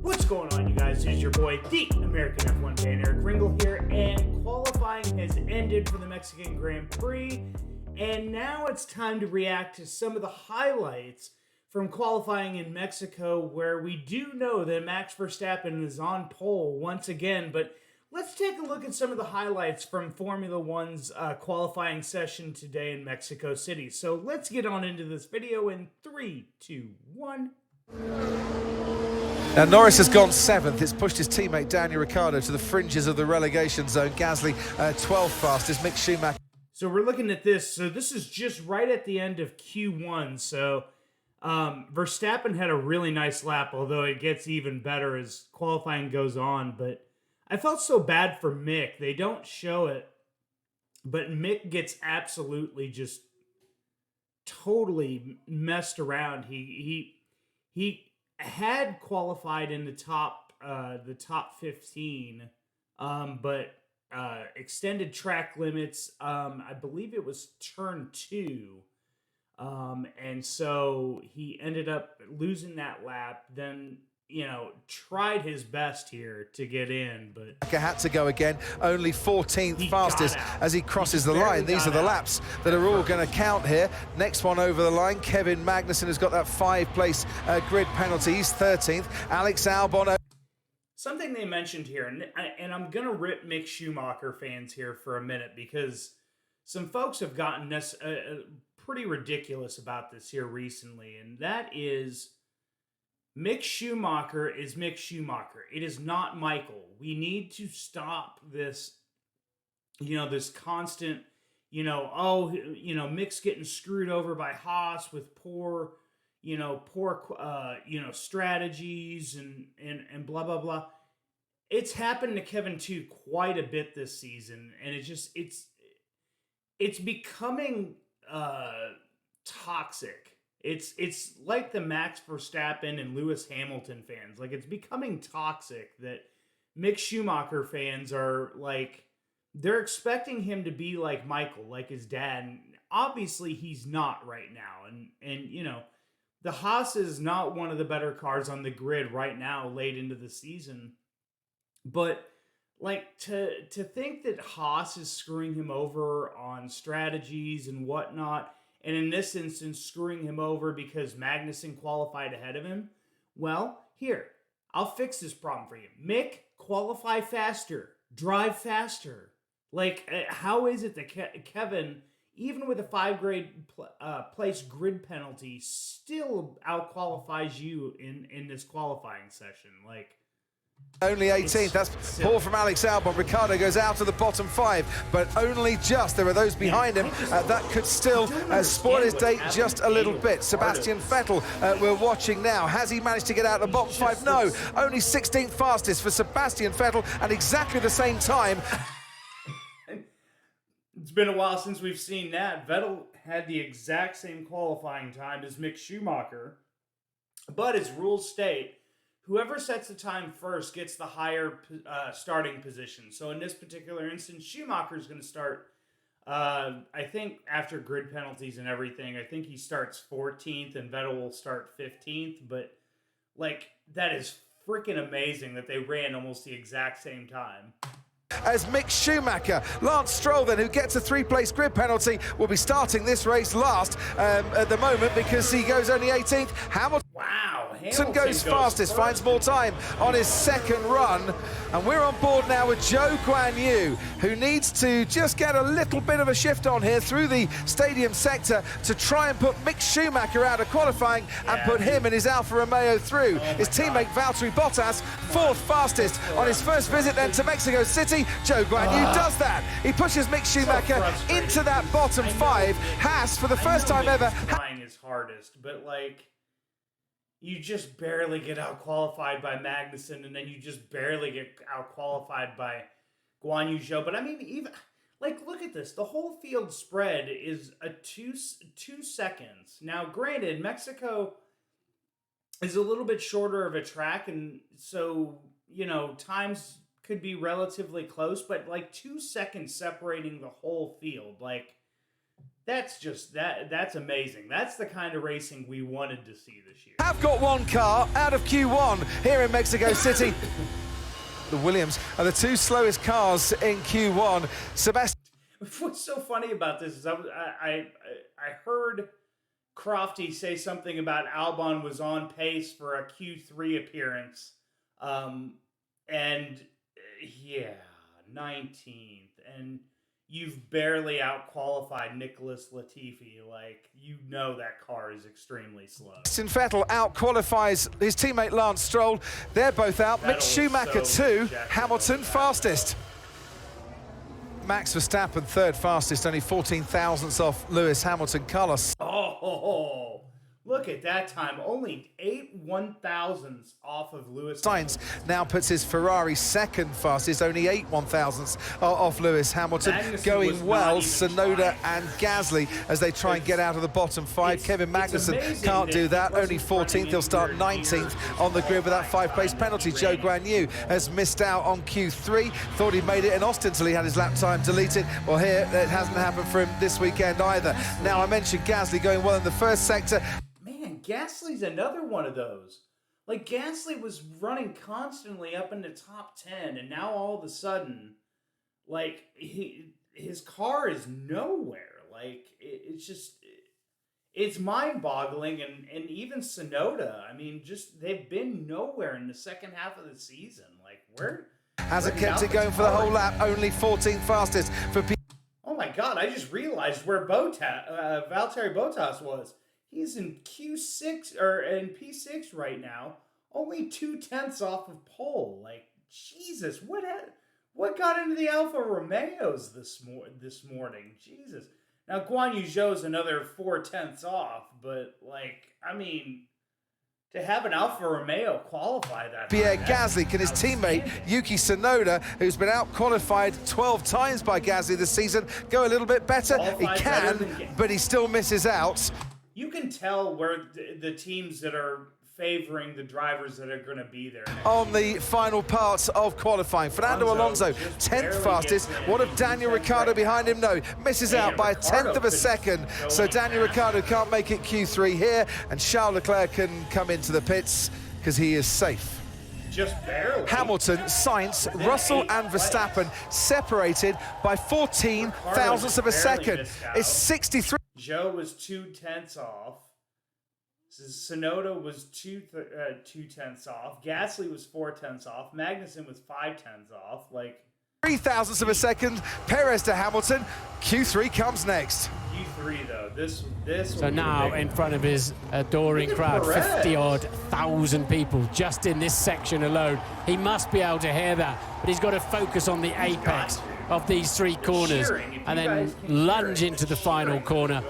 What's going on, you guys? It's your boy, the American F1 fan, Eric Ringle here, and qualifying has ended for the Mexican Grand Prix, and now it's time to react to some of the highlights from qualifying in Mexico, where we do know that Max Verstappen is on pole once again, but let's take a look at some of the highlights from Formula One's qualifying session today in Mexico City. So let's get on into this video in 3, 2, 1. Now Norris has gone 7th. It's pushed his teammate Daniel Ricciardo to the fringes of the relegation zone. Gasly 12th fastest. Mick Schumacher. So we're looking at this. So this is just right at the end of Q1. So Verstappen had a really nice lap, although it gets even better as qualifying goes on. But I felt so bad for Mick. They don't show it, but Mick gets absolutely just totally messed around. He had qualified in the top 15, but extended track limits. I believe it was turn 2, and so he ended up losing that lap. Then tried his best here to get in, but had to go again. Only 14th fastest as he crosses the line. These are the laps that are all going to count here. Next one over the line, Kevin Magnussen has got that 5-place grid penalty. He's 13th. Alex Albon. Something they mentioned here, and I'm going to rip Mick Schumacher fans here for a minute, because some folks have gotten this pretty ridiculous about this here recently, and that is Mick Schumacher is Mick Schumacher. It is not Michael. We need to stop this, this constant, Mick's getting screwed over by Haas with poor strategies and blah, blah, blah. It's happened to Kevin too quite a bit this season. And it's becoming toxic. It's like the Max Verstappen and Lewis Hamilton fans. Like, it's becoming toxic that Mick Schumacher fans are like, they're expecting him to be like Michael, like his dad. And obviously he's not right now. And the Haas is not one of the better cars on the grid right now, late into the season. But like, to think that Haas is screwing him over on strategies and whatnot, and in this instance, screwing him over because Magnussen qualified ahead of him. Well, here, I'll fix this problem for you. Mick, qualify faster. Drive faster. Like, how is it that Kevin, even with a 5-place grid penalty, still out-qualifies you in this qualifying session? Like, only 18th. That's poor from Alex Albon. Ricciardo goes out of the bottom 5, but only just. There are those behind him that could still spoil his date just a little bit. Sebastian Vettel, we're watching now. Has he managed to get out of the bottom 5? No. Only 16th fastest for Sebastian Vettel, and exactly the same time. It's been a while since we've seen that. Vettel had the exact same qualifying time as Mick Schumacher, but as rules state, whoever sets the time first gets the higher starting position. So in this particular instance, Schumacher's going to start, I think, after grid penalties and everything, I think he starts 14th and Vettel will start 15th. But, like, that is freaking amazing that they ran almost the exact same time. As Mick Schumacher, Lance Stroll then, who gets a 3-place grid penalty, will be starting this race last at the moment because he goes only 18th. Hamilton goes fastest, finds more time on his second run, and we're on board now with Zhou Guanyu, who needs to just get a little bit of a shift on here through the stadium sector to try and put Mick Schumacher out of qualifying and put him and his Alfa Romeo through. His teammate Valtteri Bottas, 4th fastest on his first visit then to Mexico City. Zhou Guanyu does that. He pushes Mick Schumacher into that bottom 5. Haas, for the first time ever, trying his hardest, but like, you just barely get out-qualified by Magnussen, and then you just barely get out-qualified by Guan Yu Zhou. But I mean, even, like, look at this. The whole field spread is a 2 seconds. Now, granted, Mexico is a little bit shorter of a track, and so, times could be relatively close, but like 2 seconds separating the whole field. Like, That's amazing. That's the kind of racing we wanted to see this year. Have got one car out of Q1 here in Mexico City. The Williams are the two slowest cars in Q1. Sebastian. What's so funny about this is I heard Crofty say something about Albon was on pace for a Q3 appearance. And yeah, 19th. And you've barely out-qualified Nicholas Latifi. Like, you know that car is extremely slow. Vettel out-qualifies his teammate Lance Stroll. They're both out. Mick Schumacher too. Hamilton fastest. Max Verstappen third fastest, only 14 thousandths off Lewis Hamilton. Carlos. Oh, look at that time. Only 8 1,000ths off of Lewis Sainz Hamilton. now puts his Ferrari second fastest, only 8 1,000ths off Lewis Hamilton. Magnussen going well, Tsunoda trying. and Gasly as they try and get out of the bottom five. Kevin Magnussen can't do that, only 14th. He'll start 19th on the grid with that 5-place penalty. Joe Guanyu has missed out on Q3. Thought he made it in Austin until he had his lap time deleted. Well, here it hasn't happened for him this weekend either. Now, I mentioned Gasly going well in the first sector. Gasly's another one of those. Like, Gasly was running constantly up in the top 10, and now all of a sudden, like, his car is nowhere. Like, it's mind-boggling, and even Tsunoda, I mean, they've been nowhere in the second half of the season. Like, Hasn't kept it going for the whole lap, only 14th fastest for Oh my God, I just realized where Valtteri Bottas was. He's in Q6 or in P6 right now, only 2/10 off of pole. Like, Jesus, what got into the Alfa Romeos this morning? Jesus. Now Guan Yu Zhou's another 4/10 off, but like, I mean, to have an Alfa Romeo qualify that. Pierre Gasly, can his teammate Yuki Tsunoda, who's been out-qualified 12 times by Gasly this season, go a little bit better? He can, but he still misses out. You can tell where the teams that are favoring the drivers that are going to be there next on the final parts of qualifying. Fernando Alonso 10th fastest. What of Daniel Ricciardo behind him? No, misses out by 1/10 of a second. So Daniel Ricciardo can't make it Q3 here, and Charles Leclerc can come into the pits because he is safe. Just barely. Hamilton, Sainz, Russell and Verstappen separated by 14 thousandths of a second. It's 63. Zhou was 2/10 off. Tsunoda was 2/10 off. Gasly was 4/10 off. Magnussen was 5/10 off. Like, 3 thousandths of a second. Perez to Hamilton. Q3 comes next. Q3 though. This. So now in front of his adoring crowd, 50-odd thousand people just in this section alone. He must be able to hear that, but he's got to focus on the apex of these three corners and then lunge into the final corner,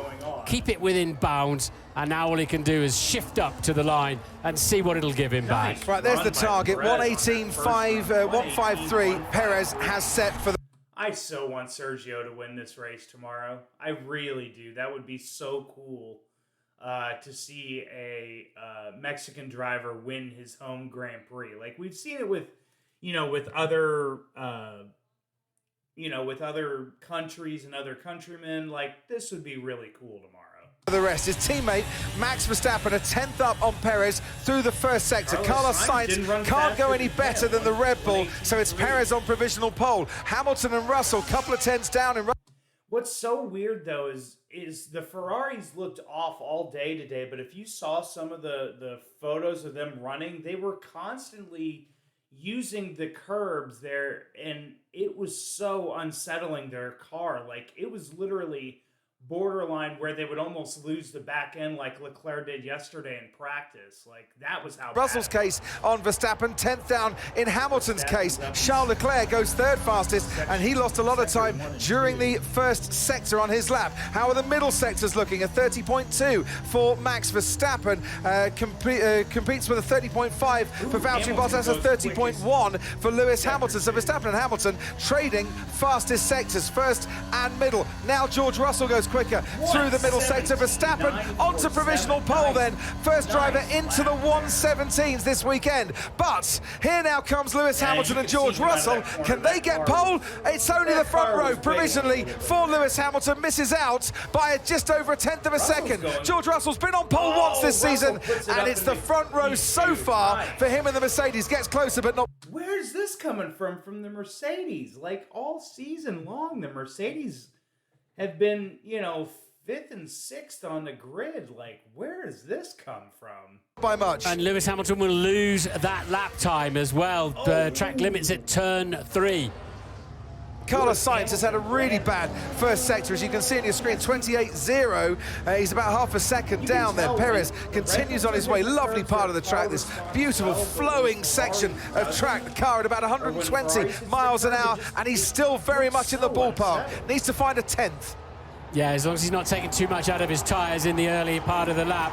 keep it within bounds, and now all he can do is shift up to the line and see what it'll give him back. Right, there's the target, 1:18.153 Perez has set for the... I so want Sergio to win this race tomorrow. I really do. That would be so cool to see a Mexican driver win his home Grand Prix. Like, we've seen it with, with other... with other countries and other countrymen. Like, this would be really cool tomorrow. The rest, his teammate Max Verstappen, a 10th up on Perez through the first sector. Carlos Sainz can't go any better than the Red Bull, so it's Perez on provisional pole. Hamilton and Russell, couple of 10s down. What's so weird though is the Ferraris looked off all day today, but if you saw some of the photos of them running, they were constantly using the curbs there, and it was so unsettling, their car. Like, it was literally borderline where they would almost lose the back end like Leclerc did yesterday in practice. Like, that was how Russell's case on Verstappen, 10th down in Hamilton's case. Charles Leclerc goes third fastest, and he lost a lot of time during the first sector on his lap. How are the middle sectors looking? A 30.2 for Max Verstappen, competes with a 30.5 for Valtteri Bottas, a 30.1 for Lewis Hamilton. So Verstappen and Hamilton trading fastest sectors, first and middle. Now George Russell goes quick. quicker through the middle sector. Verstappen onto provisional pole then. First driver into the 117s this weekend. But here now comes Lewis Hamilton and George Russell. Can they get pole? It's only the front row provisionally for Lewis Hamilton. Misses out by just over a tenth of a second. George Russell's been on pole once this season, and it's the front row so far for him and the Mercedes. Gets closer, but not. Where's this coming from the Mercedes? Like all season long, the Mercedes have been, you know, 5th and 6th on the grid. Like, where does this come from? By much. And Lewis Hamilton will lose that lap time as well. The track limits at turn 3. Carlos Sainz has had a really bad first sector, as you can see on your screen, 28.0. He's about half a second down there. Perez continues on his way. Lovely part of the track, this beautiful flowing section of track. The car at about 120 miles an hour, and he's still very much in the ballpark. Needs to find a 10th. Yeah, as long as he's not taking too much out of his tyres in the early part of the lap.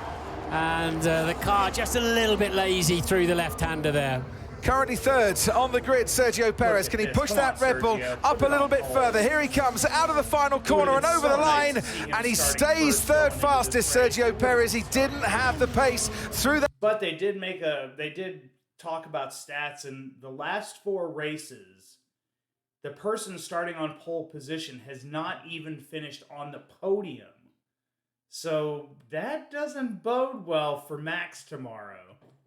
And the car just a little bit lazy through the left-hander there. Currently third on the grid, Sergio Perez. Can he push that Red Bull up a little bit further? Here he comes out of the final corner and over the line, and he stays third fastest, Sergio Perez. He didn't have the pace through that. But they did talk about stats, and the last 4 races, the person starting on pole position has not even finished on the podium. So that doesn't bode well for Max tomorrow.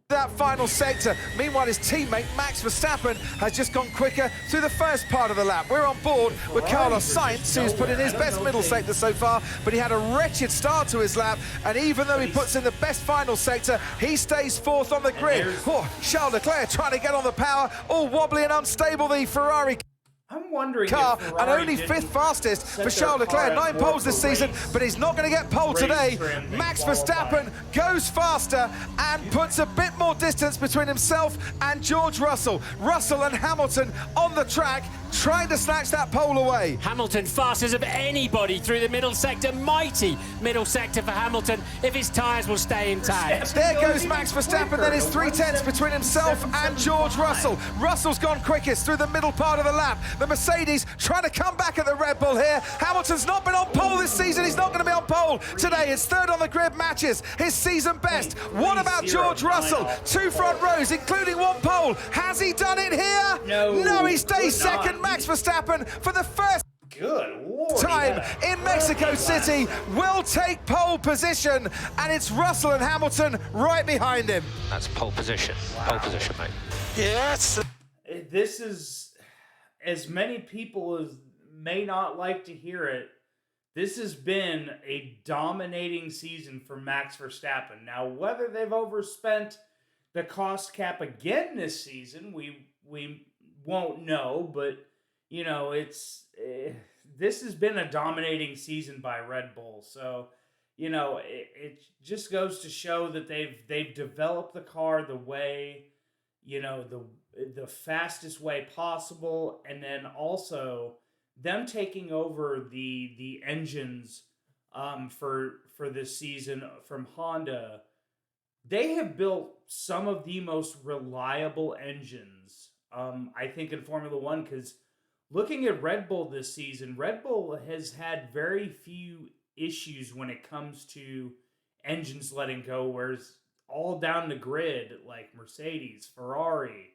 That final sector. Meanwhile, his teammate Max Verstappen has just gone quicker through the first part of the lap. We're on board with Carlos Sainz, who's put in his best middle sector so far, but he had a wretched start to his lap, and even though he puts in the best final sector, he stays 4th on the grid. Oh, Charles Leclerc trying to get on the power, all wobbly and unstable, the Ferrari I'm wondering car, if and only 5th fastest for Charles Leclerc. 9 poles this season, but he's not going to get pole today. Max Verstappen goes faster and puts a bit more distance between himself and George Russell. Russell and Hamilton on the track, trying to snatch that pole away. Hamilton fastest of anybody through the middle sector. Mighty middle sector for Hamilton if his tyres will stay intact. There goes Max Verstappen, then it's 3 tenths between himself and George Russell. Russell's gone quickest through the middle part of the lap. The Mercedes trying to come back at the Red Bull here. Hamilton's not been on pole this season. He's not going to be on pole today. It's 3rd on the grid, matches his season best. What about George Russell? 2 front rows, including 1 pole. Has he done it here? No, he stays 2nd. Max Verstappen for the first time in Mexico City will take pole position, and it's Russell and Hamilton right behind him. That's pole position. Pole position, mate. Yes. This is, as many people as may not like to hear it, this has been a dominating season for Max Verstappen. Now, whether they've overspent the cost cap again this season, we won't know, but you know, this has been a dominating season by Red Bull. So, you know, it just goes to show that they've developed the car the way, you know, the fastest way possible, and then also them taking over the engines for this season from Honda. They have built some of the most reliable engines, I think, in Formula One, because looking at Red Bull this season, Red Bull has had very few issues when it comes to engines letting go, whereas all down the grid, like Mercedes, Ferrari,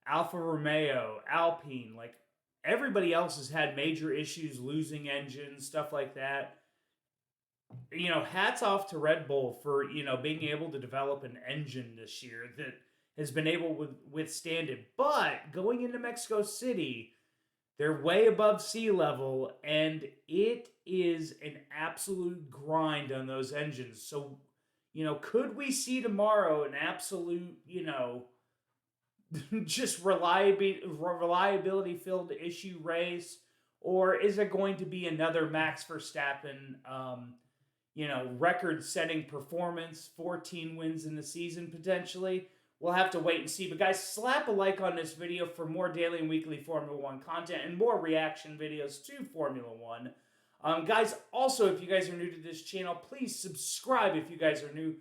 Alfa Romeo, Alpine, like everybody else has had major issues losing engines, stuff like that. You know, hats off to Red Bull for, you know, being able to develop an engine this year that has been able to withstand it. But going into Mexico City, they're way above sea level, and it is an absolute grind on those engines. So, you know, could we see tomorrow an absolute, you know, just reliability-filled issue race? Or is it going to be another Max Verstappen, you know, record-setting performance, 14 wins in the season potentially? We'll have to wait and see. But guys, slap a like on this video for more daily and weekly Formula One content and more reaction videos to Formula One. Guys, also, if you guys are new to this channel, please subscribe if you guys are new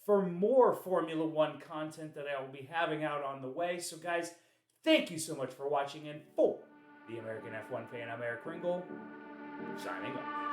for more Formula One content that I will be having out on the way. So guys, thank you so much for watching, and for the American F1 fan, I'm Eric Ringel, signing off.